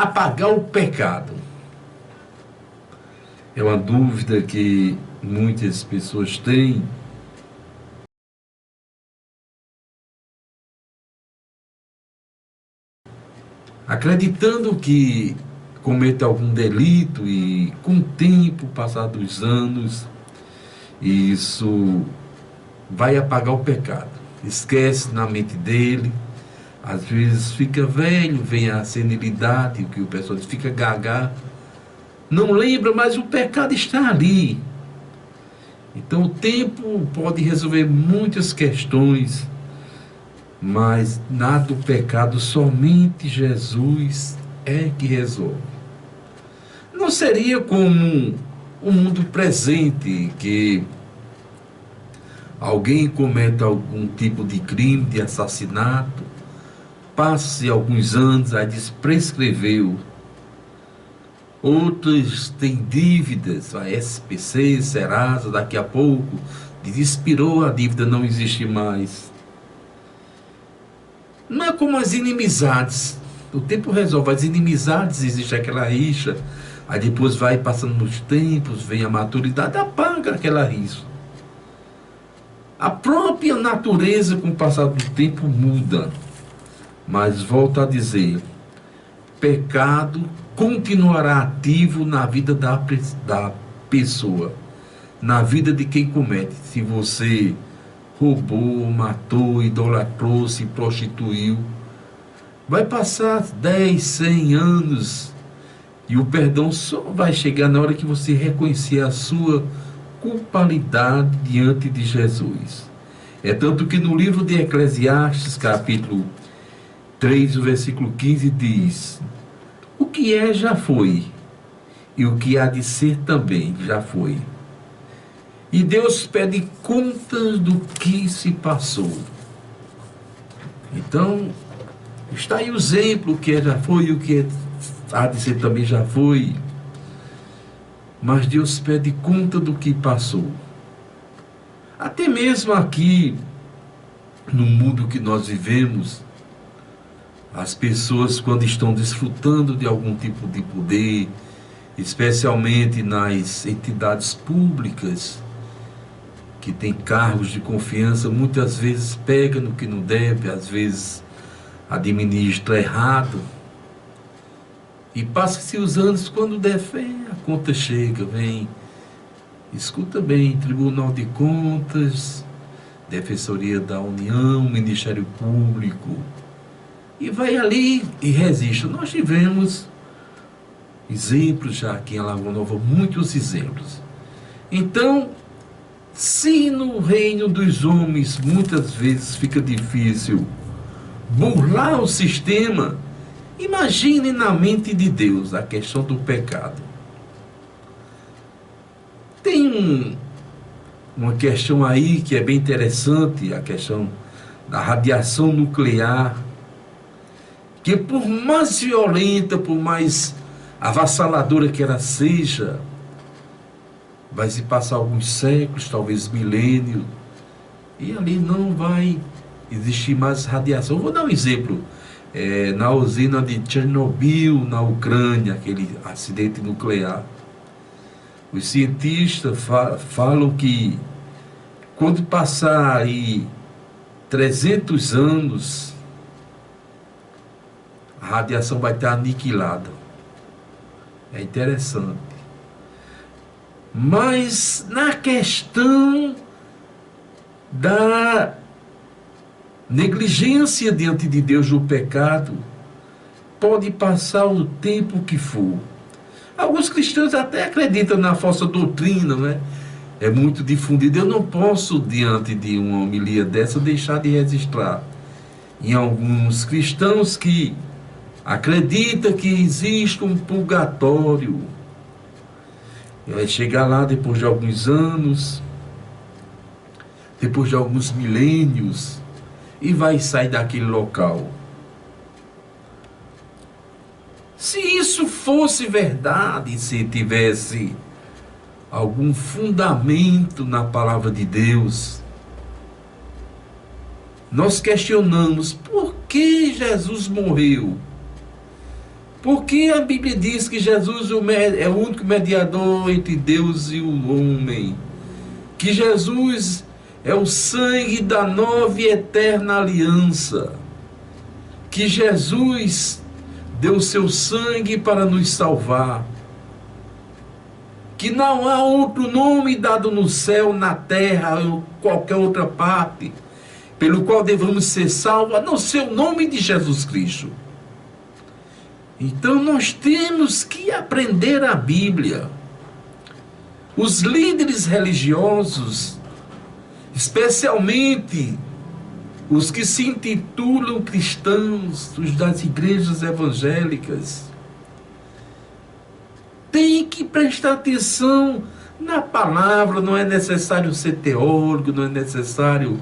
apagar o pecado? É uma dúvida que muitas pessoas têm. Acreditando que cometa algum delito e com o tempo, passado os anos, isso vai apagar o pecado. Esquece na mente dele, às vezes fica velho, vem a senilidade, o que o pessoal diz, fica gaga, não lembra, mas o pecado está ali. Então o tempo pode resolver muitas questões, mas nada do pecado, somente Jesus é que resolve. Não seria como o mundo presente, que alguém cometa algum tipo de crime, de assassinato, passe alguns anos, aí diz prescreveu. Outros têm dívidas, a SPC, Serasa, daqui a pouco expirou, a dívida não existe mais. Não é como as inimizades. O tempo resolve. As inimizades, existe aquela rixa, aí depois vai passando nos tempos, vem a maturidade, apaga aquela rixa. A própria natureza, com o passar do tempo, muda. Mas volto a dizer, pecado continuará ativo na vida da pessoa, na vida de quem comete. Se você roubou, matou, idolatrou, se prostituiu, vai passar 10, 100 anos e o perdão só vai chegar na hora que você reconhecer a sua culpabilidade diante de Jesus. É tanto que no livro de Eclesiastes, capítulo 3, o versículo 15 diz: o que é já foi, e o que há de ser também já foi. E Deus pede contas do que se passou. Então, está aí o exemplo, o que é já foi, e o que há de ser também já foi. Mas Deus pede conta do que passou. Até mesmo aqui, no mundo que nós vivemos, as pessoas, quando estão desfrutando de algum tipo de poder, especialmente nas entidades públicas, que tem cargos de confiança, muitas vezes pega no que não deve, às vezes administra errado, e passa-se os anos, quando der fé, a conta chega, vem, escuta bem, Tribunal de Contas, Defensoria da União, Ministério Público, e vai ali e resiste. Nós tivemos exemplos já aqui em Alagoas Nova, muitos exemplos. Então, se no reino dos homens muitas vezes fica difícil burlar o sistema, imagine na mente de Deus a questão do pecado. Tem uma questão aí que é bem interessante, a questão da radiação nuclear, que por mais violenta, por mais avassaladora que ela seja, vai se passar alguns séculos, talvez milênios, e ali não vai existir mais radiação. Vou dar um exemplo. Na usina de Chernobyl, na Ucrânia, aquele acidente nuclear. Os cientistas falam que quando passar aí 300 anos, a radiação vai estar aniquilada. É interessante. Mas na questão da negligência diante de Deus do pecado, pode passar o tempo que for. Alguns cristãos até acreditam na falsa doutrina, né? É muito difundido. Eu não posso, diante de uma homilia dessa, deixar de registrar em alguns cristãos que acreditam que existe um purgatório. Vai chegar lá depois de alguns anos, depois de alguns milênios, e vai sair daquele local. Se isso fosse verdade, se tivesse algum fundamento na palavra de Deus, nós questionamos por que Jesus morreu. Porque a Bíblia diz que Jesus é o único mediador entre Deus e o homem. Que Jesus é o sangue da nova e eterna aliança. Que Jesus deu seu sangue para nos salvar. Que não há outro nome dado no céu, na terra ou qualquer outra parte pelo qual devemos ser salvos, a não ser o nome de Jesus Cristo. Então nós temos que aprender a Bíblia. Os líderes religiosos, especialmente os que se intitulam cristãos, os das igrejas evangélicas, têm que prestar atenção na palavra. Não é necessário ser teólogo, não é necessário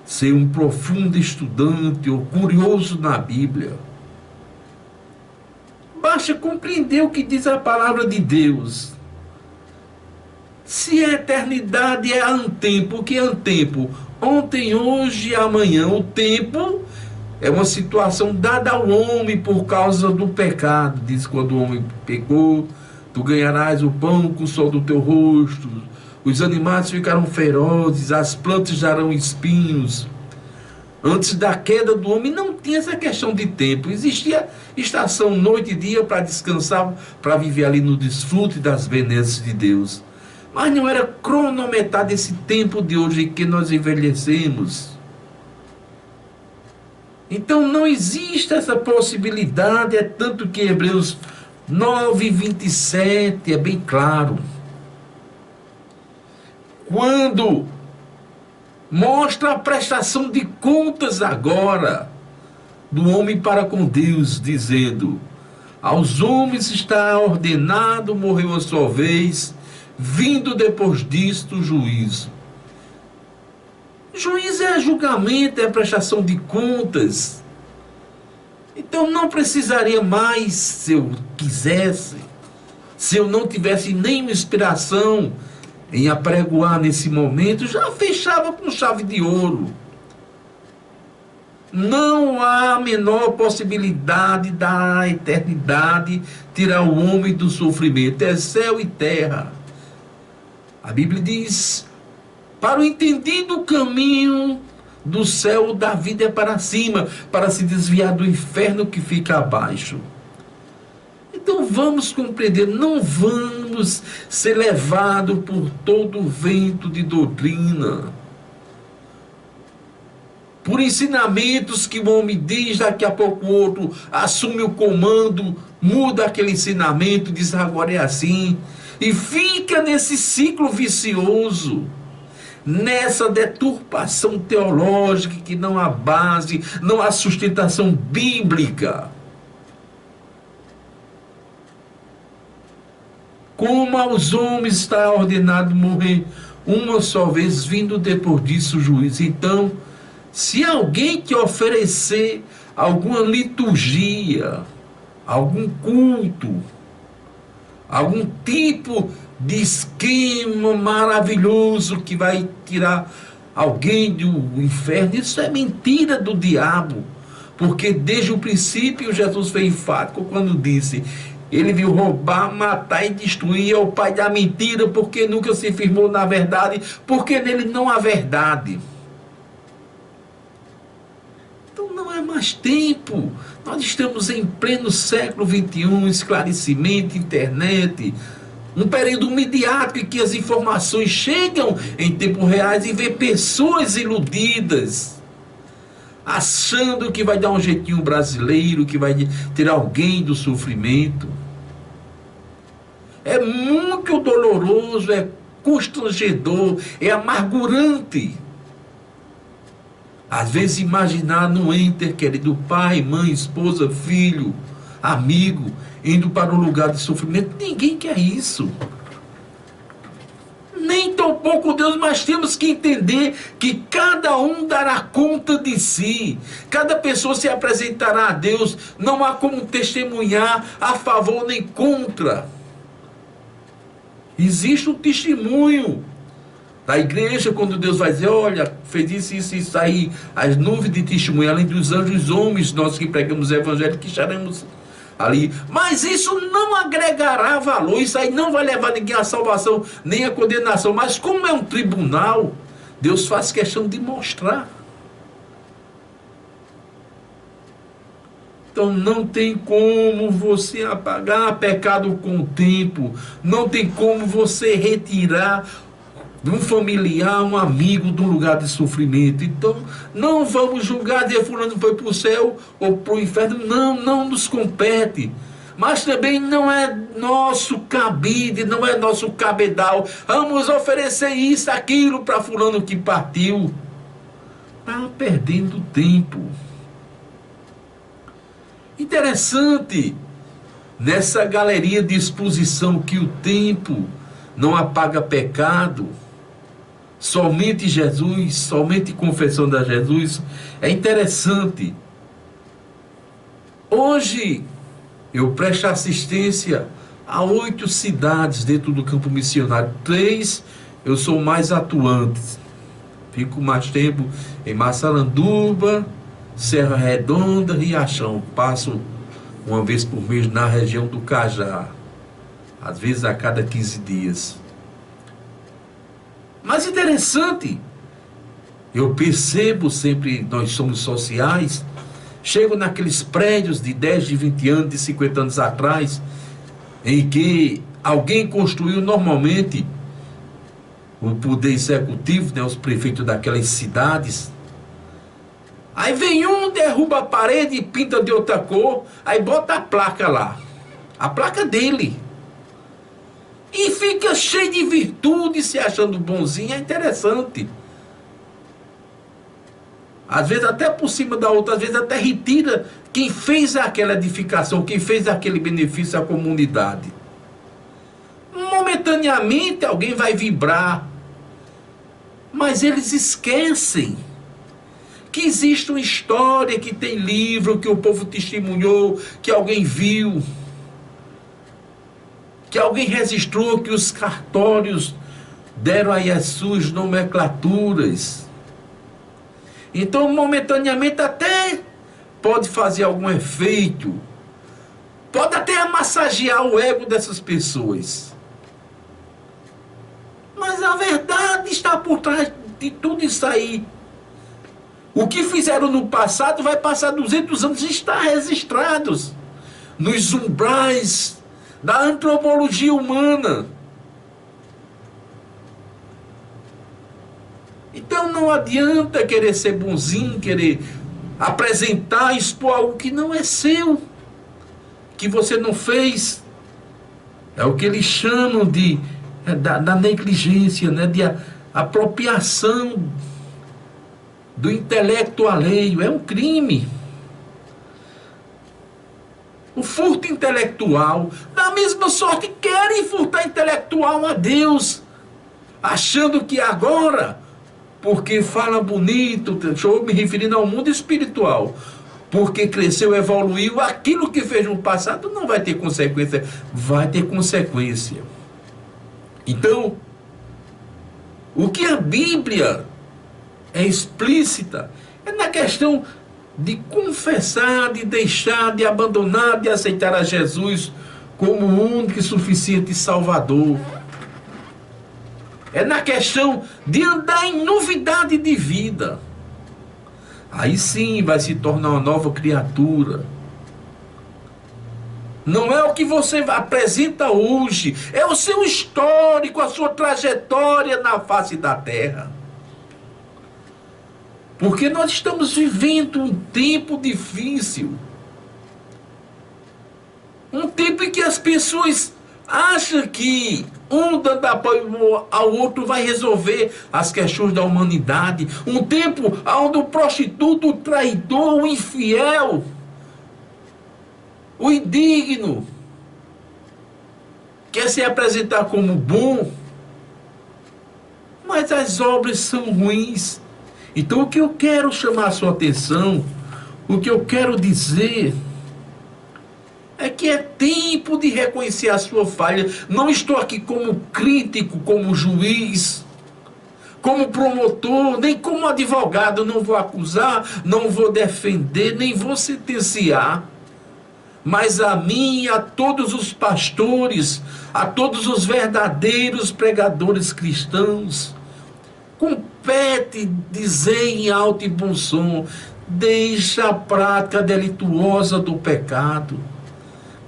ser um profundo estudante ou curioso na Bíblia. Basta compreender o que diz a palavra de Deus. Se a eternidade é antempo, o que é antempo? Ontem, hoje e amanhã. O tempo é uma situação dada ao homem por causa do pecado. Diz: quando o homem pecou, tu ganharás o pão com o sol do teu rosto, os animais ficarão ferozes, as plantas darão espinhos. Antes da queda do homem não tinha essa questão de tempo. Existia estação noite e dia para descansar, para viver ali no desfrute das benesses de Deus. Mas não era cronometrado esse tempo de hoje em que nós envelhecemos. Então não existe essa possibilidade, é tanto que Hebreus 9:27 é bem claro. Quando mostra a prestação de contas agora do homem para com Deus, dizendo: aos homens está ordenado morrer uma só vez, vindo depois disto o juízo. Juízo é julgamento, é prestação de contas. Então não precisaria mais, se eu quisesse, se eu não tivesse nenhuma inspiração em apregoar nesse momento, já fechava com chave de ouro. Não há a menor possibilidade da eternidade tirar o homem do sofrimento. É céu e terra. A Bíblia diz: para o entendido, o caminho do céu da vida é para cima, para se desviar do inferno que fica abaixo. Então vamos compreender, não vamos ser levados por todo o vento de doutrina, por ensinamentos que o homem diz, daqui a pouco o outro assume o comando, muda aquele ensinamento, diz agora é assim, e fica nesse ciclo vicioso, nessa deturpação teológica que não há base, não há sustentação bíblica. Como aos homens está ordenado morrer uma só vez, vindo depois disso o juízo. Então, se alguém te oferecer alguma liturgia, algum culto, algum tipo de esquema maravilhoso que vai tirar alguém do inferno, isso é mentira do diabo. Porque desde o princípio Jesus foi enfático quando disse: ele veio roubar, matar e destruir, é o pai da mentira, porque nunca se firmou na verdade, porque nele não há verdade. Então não é mais tempo. Nós estamos em pleno século XXI, esclarecimento, internet, um período midiático em que as informações chegam em tempo reais e vê pessoas iludidas, achando que vai dar um jeitinho brasileiro, que vai tirar alguém do sofrimento. É muito doloroso, é constrangedor, é amargurante. Às vezes imaginar no enter, querido, pai, mãe, esposa, filho, amigo, indo para um lugar de sofrimento. Ninguém quer isso. Nem tão pouco Deus, mas temos que entender que cada um dará conta de si. Cada pessoa se apresentará a Deus. Não há como testemunhar a favor nem contra. Existe um testemunho. Da igreja, quando Deus vai dizer, olha, fez isso, isso, isso aí, as nuvens de testemunho, além dos anjos homens, nós que pregamos o evangelho, que estaremos ali. Mas isso não agregará valor, isso aí não vai levar ninguém à salvação, nem à condenação. Mas como é um tribunal, Deus faz questão de mostrar. Então não tem como você apagar pecado com o tempo, não tem como você retirar de um familiar, um amigo do lugar de sofrimento. Então não vamos julgar de fulano foi para o céu ou para o inferno, não nos compete. Mas também não é nosso cabide, não é nosso cabedal. Vamos oferecer isso, aquilo para fulano que partiu. Está perdendo tempo. Interessante, nessa galeria de exposição que o tempo não apaga pecado, somente Jesus, somente confessão da Jesus, é interessante. Hoje eu presto assistência a 8 cidades dentro do campo missionário. 3 eu sou mais atuante, fico mais tempo em Massaranduba, Serra Redonda, Riachão. Passo uma vez por mês na região do Cajá, às vezes a cada 15 dias. Mas interessante, eu percebo sempre, nós somos sociais, chego naqueles prédios de 10, de 20 anos, de 50 anos atrás, em que alguém construiu normalmente o poder executivo, né, os prefeitos daquelas cidades. Aí vem um, derruba a parede e pinta de outra cor, aí bota a placa lá, a placa dele. E fica cheio de virtude, se achando bonzinho, é interessante. Às vezes até por cima da outra, às vezes até retira quem fez aquela edificação, quem fez aquele benefício à comunidade. Momentaneamente alguém vai vibrar, mas eles esquecem que existe uma história, que tem livro, que o povo testemunhou, que alguém viu, que alguém registrou, que os cartórios deram aí as suas nomenclaturas. Então, momentaneamente, até pode fazer algum efeito, pode até massagear o ego dessas pessoas. Mas a verdade está por trás de tudo isso aí. O que fizeram no passado vai passar 200 anos e está registrados nos umbrais da antropologia humana. Então não adianta querer ser bonzinho, querer apresentar, expor algo que não é seu, que você não fez. É o que eles chamam de da negligência, né? De apropriação do intelecto alheio. É um crime. O furto intelectual, da mesma sorte, querem furtar intelectual a Deus, achando que agora, porque fala bonito, estou me referindo ao mundo espiritual, porque cresceu, evoluiu, aquilo que fez no passado não vai ter consequência, vai ter consequência. Então, o que a Bíblia é explícita é na questão de confessar, de deixar, de abandonar, de aceitar a Jesus como o único e suficiente Salvador. É na questão de andar em novidade de vida. Aí sim vai se tornar uma nova criatura. Não é o que você apresenta hoje, é o seu histórico, a sua trajetória na face da terra. Porque nós estamos vivendo um tempo difícil. Um tempo em que as pessoas acham que um dando apoio ao outro vai resolver as questões da humanidade. Um tempo onde o prostituto, o traidor, o infiel, o indigno quer se apresentar como bom, mas as obras são ruins. Então o que eu quero chamar a sua atenção, o que eu quero dizer é que é tempo de reconhecer a sua falha. Não estou aqui como crítico, como juiz. como promotor, nem como advogado, não vou acusar, não vou defender, nem vou sentenciar. Mas a mim, a todos os pastores, a todos os verdadeiros pregadores cristãos, compete dizer em alto e bom som: deixa a prática delituosa do pecado,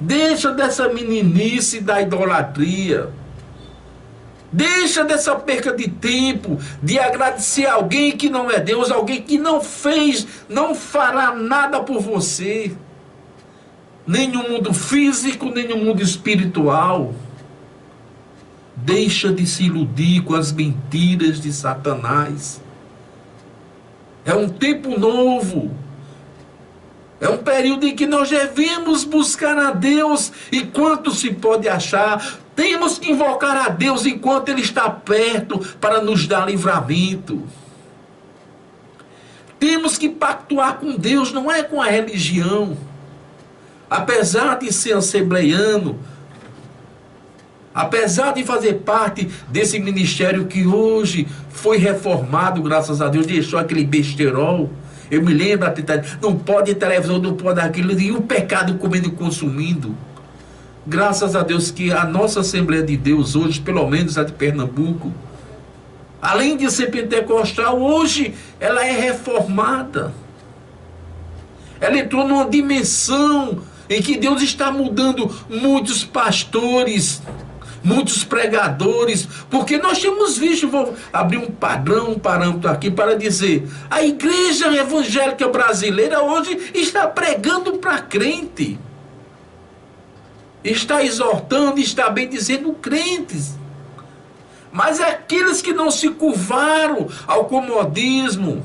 deixa dessa meninice da idolatria, deixa dessa perca de tempo, de agradecer a alguém que não é Deus, alguém que não fez, não fará nada por você, nem no mundo físico, nem no mundo espiritual. Deixa de se iludir com as mentiras de Satanás. É um tempo novo. É um período em que nós devemos buscar a Deus enquanto se pode achar. Temos que invocar a Deus enquanto Ele está perto para nos dar livramento. Temos que pactuar com Deus, não é com a religião. Apesar de ser assembleiano, apesar de fazer parte desse ministério que hoje foi reformado, graças a Deus, deixou aquele besterol. Eu me lembro, não pode televisão, não pode aquilo, e o pecado comendo e consumindo. Graças a Deus que a nossa Assembleia de Deus hoje, pelo menos a de Pernambuco, além de ser pentecostal, hoje ela é reformada. Ela entrou numa dimensão em que Deus está mudando muitos pastores, muitos pregadores, porque nós temos visto, vou abrir um padrão, um parâmetro aqui para dizer, a igreja evangélica brasileira hoje está pregando para crente, está exortando, está bem dizendo crentes, mas aqueles que não se curvaram ao comodismo,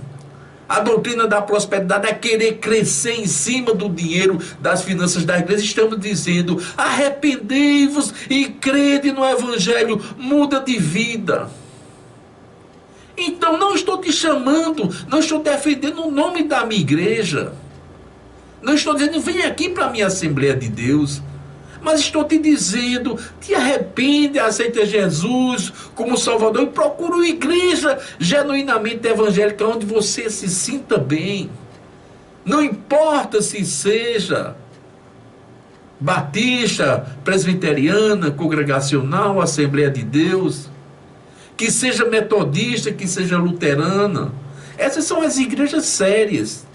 a doutrina da prosperidade, é querer crescer em cima do dinheiro, das finanças da igreja. Estamos dizendo: arrependei-vos e crede no Evangelho, muda de vida. Então não estou te chamando, não estou defendendo o nome da minha igreja. Não estou dizendo: vem aqui para a minha Assembleia de Deus. Mas estou te dizendo: te arrepende, aceita Jesus como Salvador e procura uma igreja genuinamente evangélica onde você se sinta bem. Não importa se seja batista, presbiteriana, congregacional, Assembleia de Deus, que seja metodista, que seja luterana. Essas são as igrejas sérias.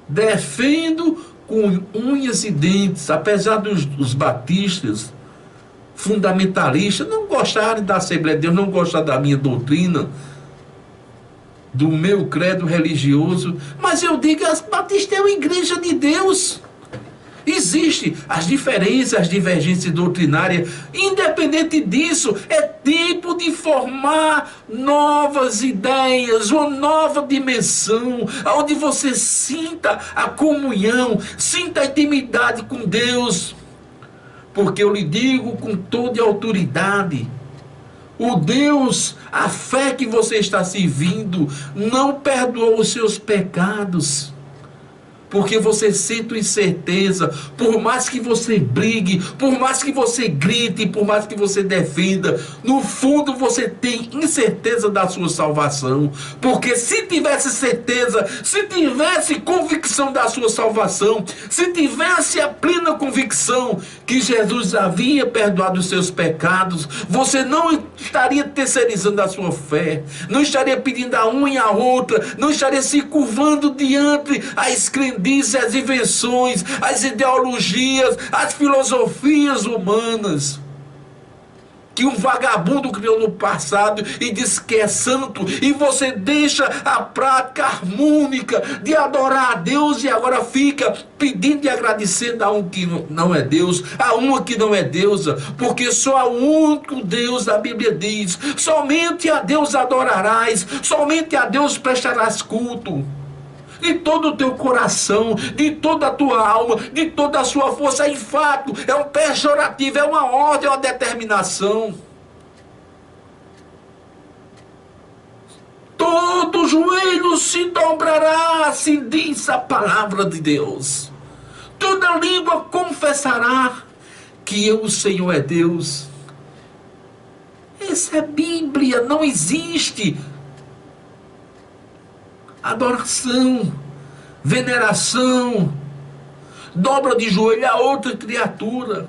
Defendo com unhas e dentes, apesar dos batistas fundamentalistas não gostarem da Assembleia de Deus, não gostarem da minha doutrina, do meu credo religioso, mas eu digo: as batistas é uma igreja de Deus. Existem as diferenças, as divergências doutrinárias. Independente disso, é tempo de formar novas ideias, uma nova dimensão, onde você sinta a comunhão, sinta a intimidade com Deus. Porque eu lhe digo com toda a autoridade, o Deus, a fé que você está servindo, não perdoou os seus pecados. Porque você sente incerteza, por mais que você brigue, por mais que você grite, por mais que você defenda, no fundo você tem incerteza da sua salvação. Porque se tivesse certeza, se tivesse convicção da sua salvação, se tivesse a plena convicção que Jesus havia perdoado os seus pecados, você não estaria terceirizando a sua fé, não estaria pedindo a uma e a outra, não estaria se curvando diante as crendices, as invenções, as ideologias, as filosofias humanas que um vagabundo criou no passado e diz que é santo, e você deixa a prática harmônica de adorar a Deus e agora fica pedindo e agradecendo a um que não é Deus, a uma que não é deusa, porque só o único Deus da Bíblia diz: somente a Deus adorarás, somente a Deus prestarás culto. De todo o teu coração, de toda a tua alma, de toda a sua força. É fato, é um pejorativo, é uma ordem, é uma determinação. Todo joelho se dobrará, assim diz a palavra de Deus. Toda língua confessará que eu, o Senhor, é Deus. Isso é Bíblia, não existe adoração, veneração, dobra de joelho a outra criatura.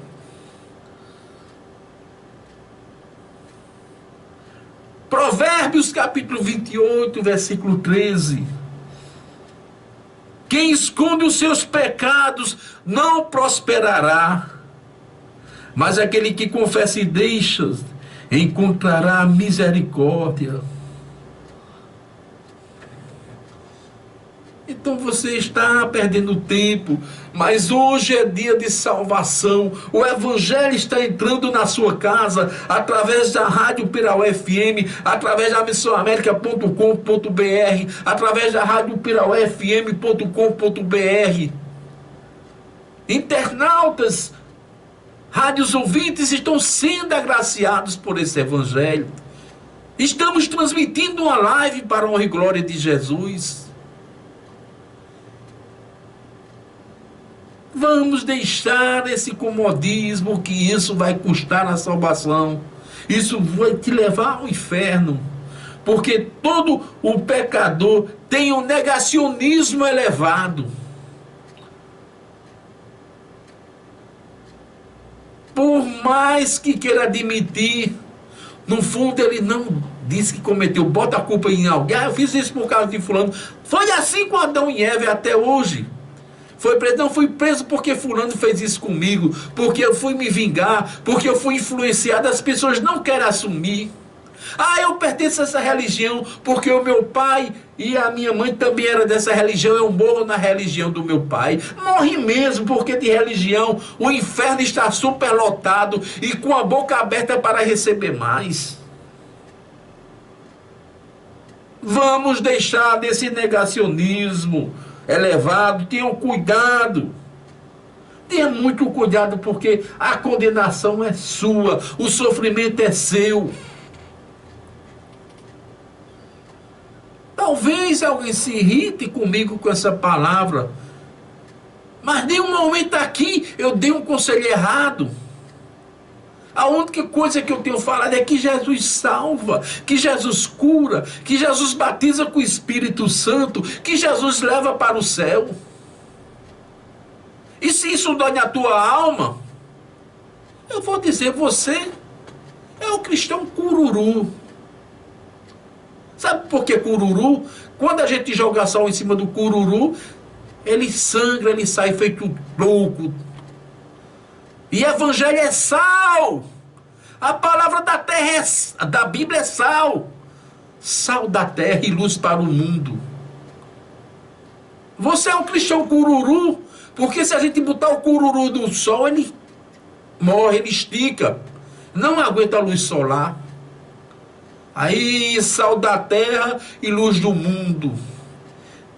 Provérbios capítulo 28, versículo 13. Quem esconde os seus pecados não prosperará, mas aquele que confessa e deixa encontrará misericórdia. Então você está perdendo tempo, mas hoje é dia de salvação. O Evangelho está entrando na sua casa através da Rádio Pirauá FM, através da missioamerica.com.br, através da Rádio Pirauá FM.com.br. Internautas, rádios ouvintes estão sendo agraciados por esse Evangelho. Estamos transmitindo uma live para a honra e glória de Jesus. Vamos deixar esse comodismo, que isso vai custar a salvação. Isso vai te levar ao inferno. Porque todo o pecador tem um negacionismo elevado. Por mais que queira admitir, no fundo ele não diz que cometeu, bota a culpa em alguém. Eu fiz isso por causa de fulano. Foi assim com Adão e Eva até hoje. Foi preso, não fui preso porque fulano fez isso comigo, porque eu fui me vingar, porque eu fui influenciado. As pessoas não querem assumir. Eu pertenço a essa religião porque o meu pai e a minha mãe também eram dessa religião, eu morro na religião do meu pai. Morre mesmo, porque de religião o inferno está superlotado e com a boca aberta para receber mais. Vamos deixar desse negacionismo elevado. Tenham cuidado. Tenha muito cuidado, porque a condenação é sua, o sofrimento é seu. Talvez alguém se irrite comigo com essa palavra, mas nenhum momento aqui eu dei um conselho errado. A única coisa que eu tenho falado é que Jesus salva, que Jesus cura, que Jesus batiza com o Espírito Santo, que Jesus leva para o céu. E se isso dói na tua alma, eu vou dizer, você é o cristão cururu. Sabe por que cururu? Quando a gente joga sal em cima do cururu, ele sangra, ele sai feito louco. E evangelho é sal. A palavra da terra da Bíblia é sal. Sal da terra e luz para o mundo. Você é um cristão cururu, porque se a gente botar o cururu no sol, ele morre, ele estica. Não aguenta a luz solar. Aí, sal da terra e luz do mundo.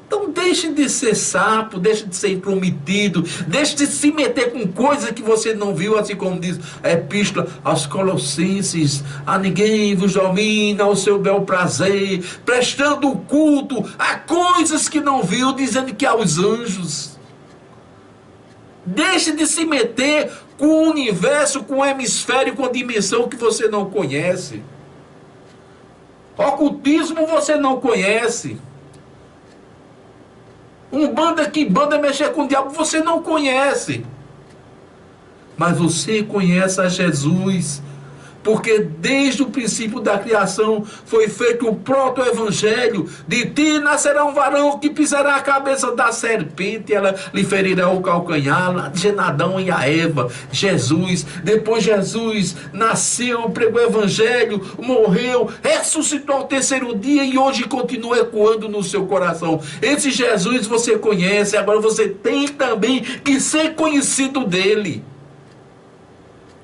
Então deixe de ser sapo, deixe de ser intrometido, deixe de se meter com coisas que você não viu, assim como diz a epístola aos Colossenses: a ninguém vos domina o seu bel prazer, prestando culto a coisas que não viu, dizendo que aos anjos. Deixe de se meter com o universo, com o hemisfério, com a dimensão que você não conhece. Ocultismo você não conhece. Umbanda, que banda mexer com o diabo, você não conhece. Mas você conhece a Jesus, porque desde o princípio da criação foi feito o proto-evangelho: de ti nascerá um varão que pisará a cabeça da serpente, ela lhe ferirá o calcanhar. De Adão e a Eva, Jesus. Depois Jesus nasceu, pregou o evangelho, morreu, ressuscitou ao terceiro dia e hoje continua ecoando no seu coração. Esse Jesus você conhece, agora você tem também que ser conhecido dele.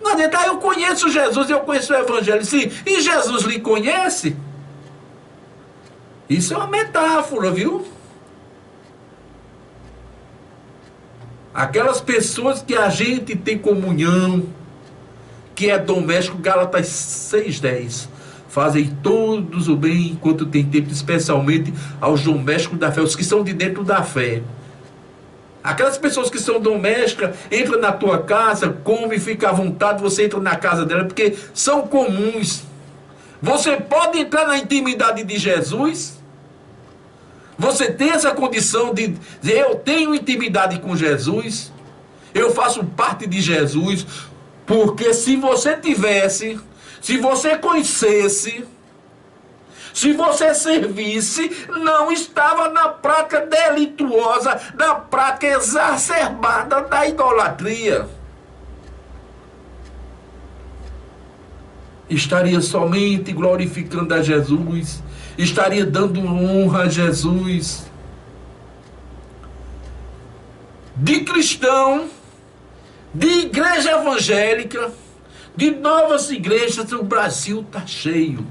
Não adianta, eu conheço Jesus, eu conheço o evangelho, sim, e Jesus lhe conhece? Isso é uma metáfora, viu? Aquelas pessoas que a gente tem comunhão, que é doméstico, Gálatas 6:10, fazem todos o bem enquanto tem tempo, especialmente aos domésticos da fé, os que são de dentro da fé. Aquelas pessoas que são domésticas, entra na tua casa, come, fica à vontade, você entra na casa dela, porque são comuns. Você pode entrar na intimidade de Jesus? Você tem essa condição de dizer, eu tenho intimidade com Jesus? Eu faço parte de Jesus? Porque se você tivesse, se você conhecesse, se você servisse, não estava na prática delituosa, na prática exacerbada da idolatria. Estaria somente glorificando a Jesus, estaria dando honra a Jesus. De cristão, de igreja evangélica, de novas igrejas, o Brasil está cheio.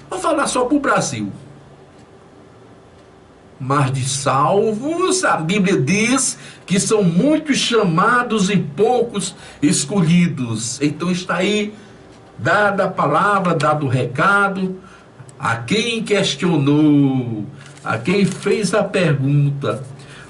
Vou falar só para o Brasil. Mas de salvos, a Bíblia diz que são muitos chamados e poucos escolhidos. Então está aí dada a palavra, dado o recado, a quem questionou, a quem fez a pergunta,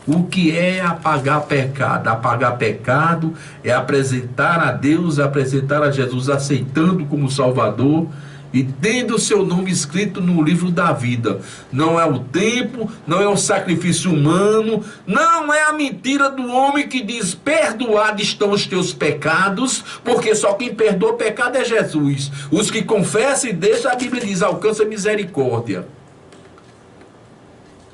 o que é apagar pecado? Apagar pecado é apresentar a Deus, apresentar a Jesus, aceitando como Salvador e tendo o seu nome escrito no livro da vida. Não é o tempo, não é o sacrifício humano, não é a mentira do homem que diz, perdoados estão os teus pecados, porque só quem perdoa o pecado é Jesus. Os que confessam e deixam, a Bíblia diz, alcança misericórdia.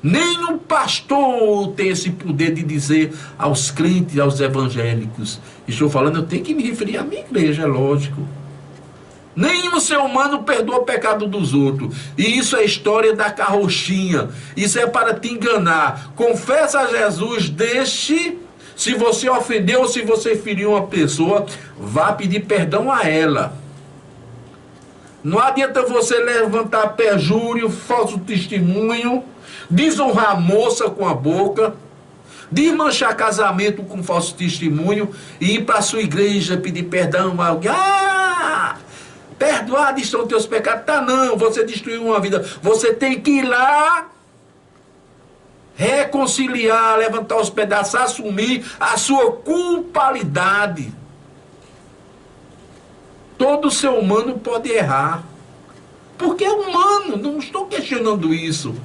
Nem o pastor tem esse poder de dizer aos crentes, aos evangélicos. Estou falando, eu tenho que me referir à minha igreja, é lógico. Nem o ser humano perdoa o pecado dos outros. E isso é história da carrochinha. Isso é para te enganar. Confessa a Jesus, deixe. Se você ofendeu ou se você feriu uma pessoa, vá pedir perdão a ela. Não adianta você levantar perjúrio, falso testemunho, desonrar a moça com a boca, desmanchar casamento com falso testemunho e ir para a sua igreja pedir perdão a alguém. Perdoados estão teus pecados. Tá, não, você destruiu uma vida. Você tem que ir lá, reconciliar, levantar os pedaços, assumir a sua culpabilidade. Todo ser humano pode errar. Porque é humano, não estou questionando isso.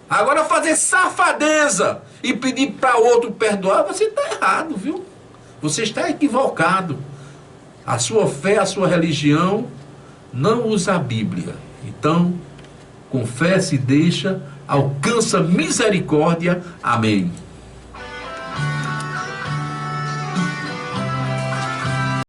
Agora fazer safadeza e pedir para outro perdoar, você está errado, viu? Você está equivocado. A sua fé, a sua religião não usa a Bíblia. Então, confesse e deixa, alcança misericórdia. Amém.